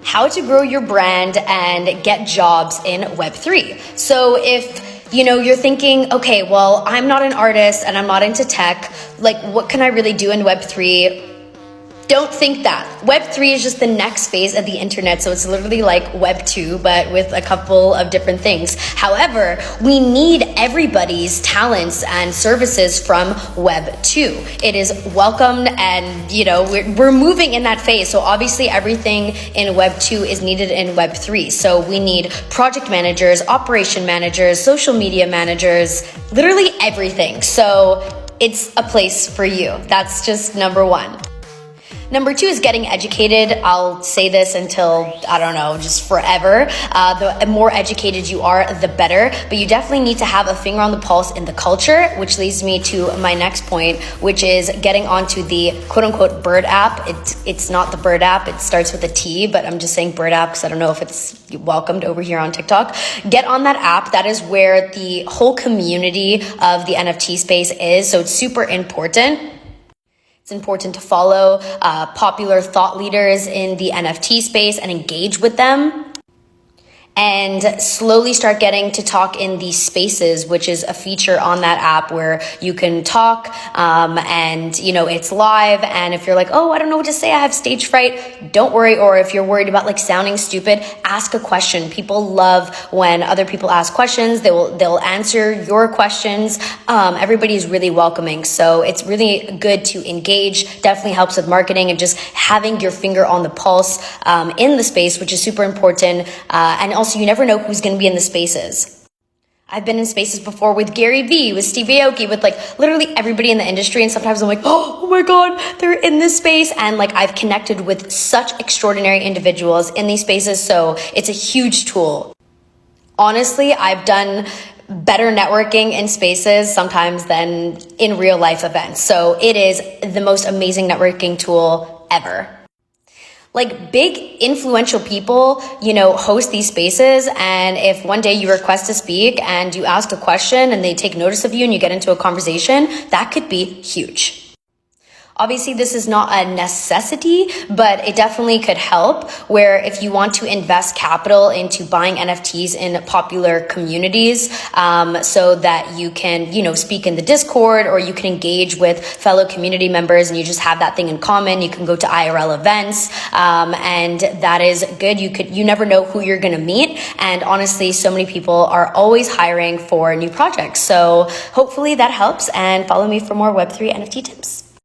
how to grow your brand and get jobs in Web3. So if you're thinking, okay, well, I'm not an artist and I'm not into tech, like what can I really do in Web3? Don't think that. Web3 is just the next phase of the internet, so it's literally like Web 2, but with a couple of different things. However, we need everybody's talents and services from Web 2. It is welcomed, and we're moving in that phase. So obviously everything in Web 2 is needed in Web 3. So we need project managers, operation managers, social media managers, literally everything. So it's a place for you. That's just number one. Number two is getting educated. I'll say this until, I don't know, just forever. The more educated you are, the better. But you definitely need to have a finger on the pulse in the culture, which leads me to my next point, which is getting onto the quote unquote Bird app. It's not the Bird app. It starts with a T, but I'm just saying Bird app because I don't know if it's welcomed over here on TikTok. Get on that app. That is where the whole community of the NFT space is. So it's super important. It's important to follow popular thought leaders in the NFT space and engage with them. And slowly start getting to talk in these spaces, which is a feature on that app where you can talk and it's live. And if you're like, oh, I don't know what to say, I have stage fright, don't worry. Or if you're worried about like sounding stupid, ask a question. People love when other people ask questions. They'll answer your questions. Everybody's really welcoming. So it's really good to engage. Definitely helps with marketing and just having your finger on the pulse in the space, which is super important. And also, you never know who's going to be in the spaces. I've been in spaces before with Gary Vee, with Steve Aoki, with like literally everybody in the industry. And sometimes I'm like, oh my God, they're in this space. And like I've connected with such extraordinary individuals in these spaces. So it's a huge tool. Honestly, I've done better networking in spaces sometimes than in real life events. So it is the most amazing networking tool ever. Like big influential people, host these spaces. And if one day you request to speak and you ask a question and they take notice of you and you get into a conversation, that could be huge. Obviously, this is not a necessity, but it definitely could help where if you want to invest capital into buying NFTs in popular communities so that you can, speak in the Discord or you can engage with fellow community members and you just have that thing in common. You can go to IRL events and that is good. You never know who you're going to meet. And honestly, so many people are always hiring for new projects. So hopefully that helps, and follow me for more Web3 NFT tips.